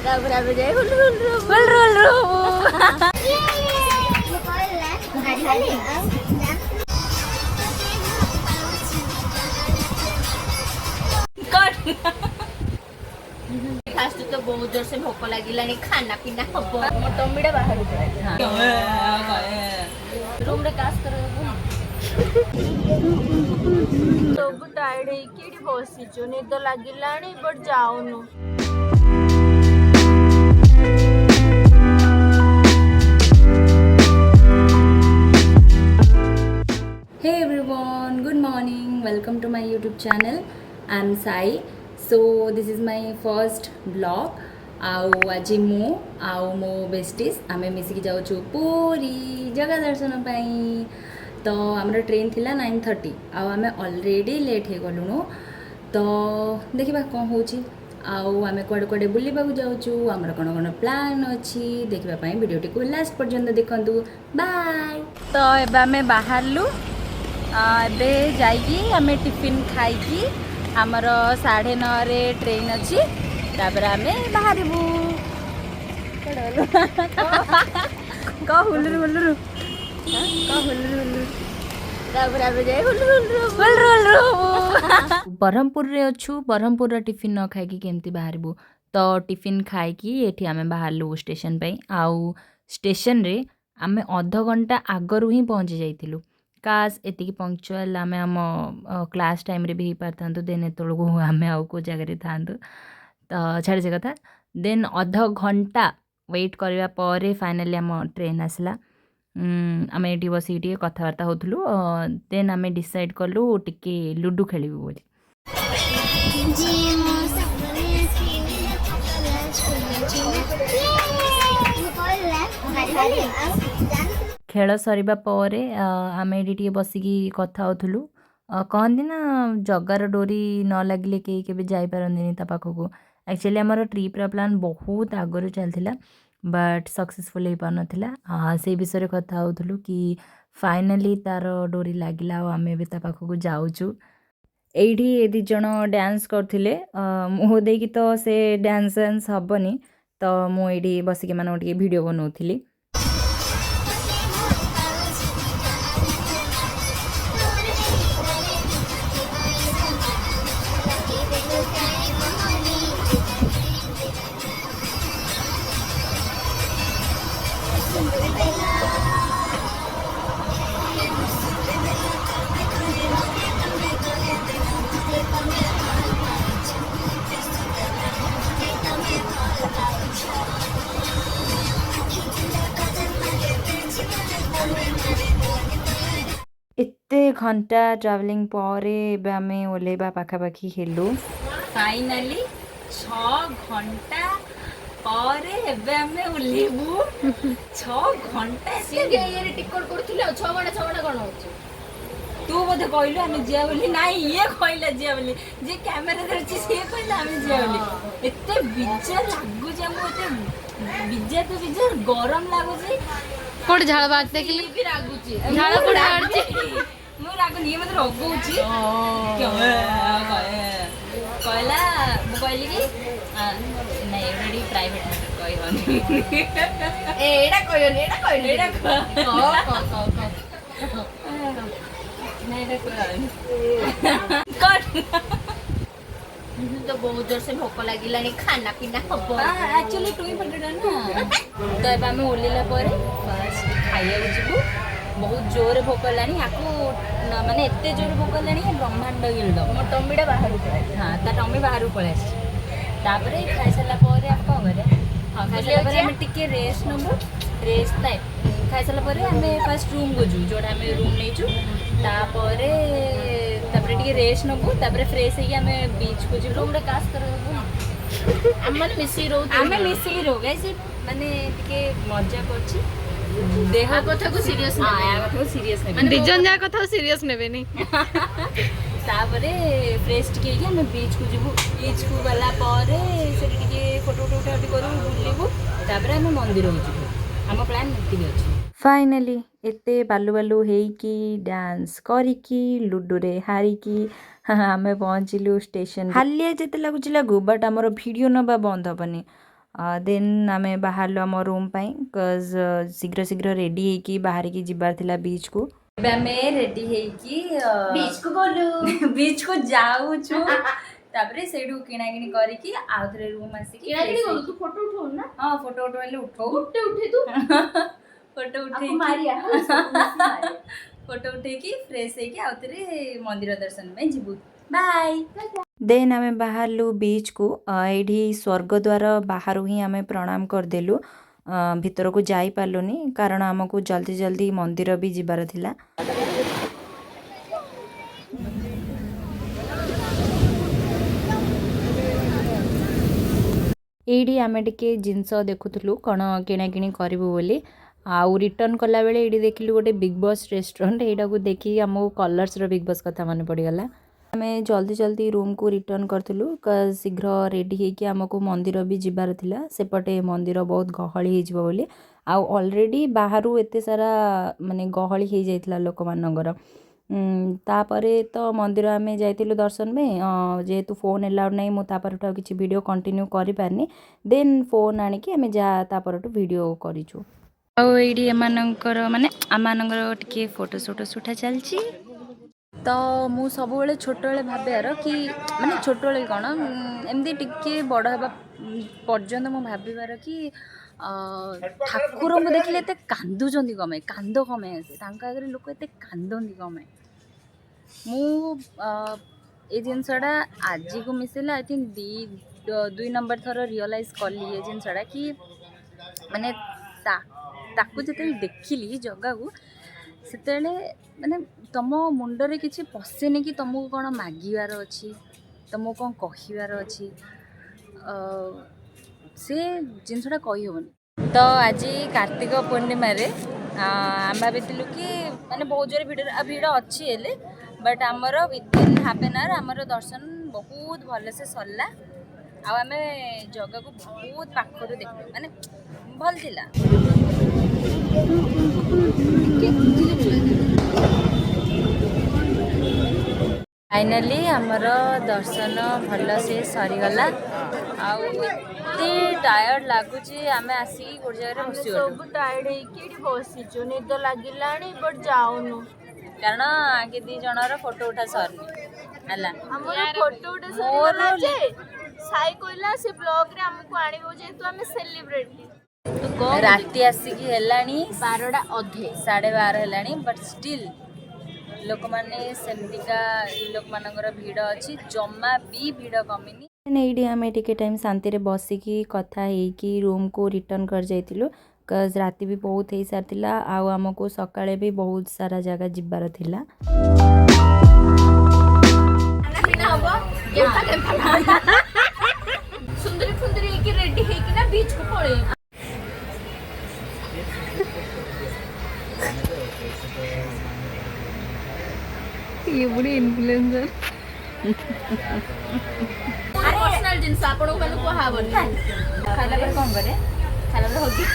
Raba jaye hulru. Fast तो बहुत जोर से भोक लगिला खाना पीना हम मो टमीटा बाहर रूम रे कास कर सब टायर्ड है बसीचु निद लगिला but जाऊनु Hey everyone, good morning. Welcome to my YouTube channel. I'm Sai. So this is my first vlog. आज मो बेस्टिस आम मिसिकी जाऊँ पूरी जगह दर्शन पाई। तो आमर ट्रेन थिला 9:30 आम ऑलरेडी लेट हो गलुणु। तो देखा कौन हो आम कुआड़े कुआड़े बुलवाक जाऊँ आमर कौन कौन प्लान अच्छी देखापी वीडियो को लास्ट पर्यंत देखु। बाय। तो एबे आम बाहरलु एबे जाइकी आम टिफिन खाइकी आमर 9:30 ट्रेन अच्छी तापर आम बाहरबू हुलुरु हुलुरु ब्रह्मपुर रे अच्छु ब्रह्मपुर टिफिन न खाइकी केमती बाहरबू। तो टिफिन खाइकी एठी आम बाहरलु स्टेशन पे आउ स्टेशन रे आम अध घंटा आगरू ही पहुँची जाइथिलु। काश एतिकी पंक्चुअल आम आम क्लास टाइम रे भी हो पार देन एत आम आउ को जगह था। तो छाड़ से कथा देन अध घंटा वेट करने पर फाइनाली आम ट्रेन आसला। आम ये बस कथबार्ता होलु देन आम डिसाइड कलु टिके लुडु खेलु बोली। खेल सरिबा परे आम ये बसिकी कथा होलु कहती ना जगार डोरी न लगिले कई के जापारती ता पाखक। एक्चुअली आमर ट्रिप्र प्लान बहुत आगु चलता बट सक्सेसफुल हो पार नाला से विषय कथा होलु कि फाइनाली तार डोरी लगिला आम भी ता पाखक जाऊँ। एठी ए दी जन डांस करथिले मुह देकी तो से डांस डांस हेनी। तो मुझे बसिकी मान वीडियो बनाऊली। एते घंटा ट्रावेलिंग पर आम ओल्लैबा पाखापाखि हेलु। फाइनाली 6 घंटा पर आम ओल्लैबू 6 घंटा टिकट करथिले 6 घंटा कोन होछ तू बोधे कहलु आम जिया बोली ना ये कहला जिया बोली जे कैमेरा धरछि से कहला आम जिया बोली। एते बिजार लागु जे हम एते बिजार तो बिजार गरम लागु जे कोड झाड़ बाग देखली भी रागुची झाड़ कोड आड़ची मु रागुनी ये मते रगौची कहला मु कहली कि नहीं ऑलरेडी प्राइवेट में कहनी एडा कहनी एडा नहीं एडा कहनी कट तो बहुत जोर से भोक लगिला खाना पीना हम एक्चुअली 200 ना। तो एबे आम ओल्लैला फर्स्ट खाइया जीवु बहुत जोर भोक लानी आपको माने एते जोर भोक लानी ब्रह्मांड गिल्ड मो टमीटा बाहर हाँ ता टमी बाहर पलि तापर खाई सारा पर आप कौन करे हाँ खाई सारा आम टिके रेस्ट नबु रेस्ट थाए खाई सारा पर आम फास्ट रूम को जू जोड़ा आम रूम नहीं तापर रेस्ट नबु तापर फ्रेश होगी आम बीच को जी रूम रे कास कर आम मिसी रो गाइस माने टिके मजा करछि देह कथा को सीरियस हां या कथा को सीरियस नै डिजन जा कथा सीरियस नेबेनी तापरे फ्रेश टिके कि हम बीच को जीवु बीच को गला पारे से टिके फोटो उठा करू बुलिबु तापरे हम मंदिर हो जीवु हम प्लान एतिक अछि। फाइनाली एते बालू बालू हेकी डांस करिकी लुडो रे हारिकी आम पहुँचलु स्टेशन। हालिया जिते लगुच लगु बट आमर वीडियो नबा बंद हेनी देन आम बाहर आम रूम बिकज शीघ्र शीघ्र रेडी होगी बाहर की जबार थिला बीच को आम रेडी बीच को बोलू बीच को जाऊँ तापरे सेडू किना किनी करके आउ थरे रूम आसी किना किनी करू तू फोटो उठाऊ ना हां फोटो उठवाले उठाऊ उठे तू फोटो उठे मारिया फोटो उठे की फ्रेश है कि आउ थरे मंदिर दर्शन में जीबू बाय देन आमे बाहरलु बीच को एठी स्वर्ग द्वार बाहर ही आमे प्रणाम कर देलु भितर को जाई पालुनी कारण हमको जल्दी जल्दी मंदिर भी जिबार थिला एडी आमे टिके जिनस देखुथुलु कौन किना किनी करिवु बोली आउ रिटर्न कला बेले एडी देखिलु गोटे बिग बॉस रेस्टोरेंट एटा को देखि हमको कलर्स रो बिग बॉस कथा मन पड़ी गला आमे जल्दी जल्दी रूम को रिटर्न करथुलु शीघ्र रेडी हेकि हमको मंदिर भी जिबार थिला सेपटे मंदिर बहुत गहली हे जिवो बोली आउ ऑलरेडी बाहरु एते सारा माने गहली हे जाइतला लोक मानगर तापरे तो मंदिर आमे जाइतिलु दर्शन में जेहेतु फोन अलाउड नहीं मु तापर किसी वीडियो कंटिन्यू करि पारनी देन फोन आनी कि आमे जा तापर वीडियो करिछु आउ एडी एमानकर माने आमानकर टिके फोटो सुटा चलची तो मु सब बेले छोट बेले भाबार कि माने छोट बेले कौन एमती टिके बड़ हवा पर्यंत मु भाबार कि ठाकुर को देखिले एते कांदुचंदी कमे कांद कमे आसे तांका आगे लोक एते कांदंदी कमे मु ए जिनसटा आज को मिसेला आई थिंक दुई नंबर थर रियलाइज कली ए जिनसटा कि माने ताकू जते देखिली जगह को सेते माने तुम मुंडरे किसी पशेनि कि तुमको कौन मागिबार अच्छी तुमको कौन कहबार अच्छी से जिनसटा कही हेनी तो आज कार्तिक पूर्णिमा रे आम भाविलु कि माने बहुत जोर भिड़ अच्छी हेले बट आमर विदिन हाफ एन आवर आमर दर्शन बहुत भल से सरला आम जगह को बहुत पाखर देख माने भल थिला फाइनाली आमर दर्शन भल से सरीगला आते टायर्ड लगुच आम आसिक गोटे जगह बस सब टायर्ड है बसीचु निद लगे बट जाऊनु कारण आगे दी जनर फोटो उठा सरनी है फोटो उठा साई कहला से ब्लॉग रे हमको आनिबो जेतु हमें सेलिब्रिटी राति आसिकी हेलानी 12टा अधे 12:30 हेलानी बट स्टिल लोक माने सेमतिका लोक मानकर भीड़ अच्छी जम्मा भी भीड़ कमिनी एडी आमे टिके टाइम शांति रे बसिकी कथा हेकी रूम को रिटर्न कर जाइतिलु कज राति भी बहुत हे सारतिला आउ हमको सकाळे भी बहुत सारा जगह जिबार थिला सुंदरी फुंदरी की रेडी है कि ना बीच को पड़े ये बुढ़ी इन्फ्लुएंसर पर्सनल जिनस आपन को कहबो खाइला पर कौन करे खाइला पर होगी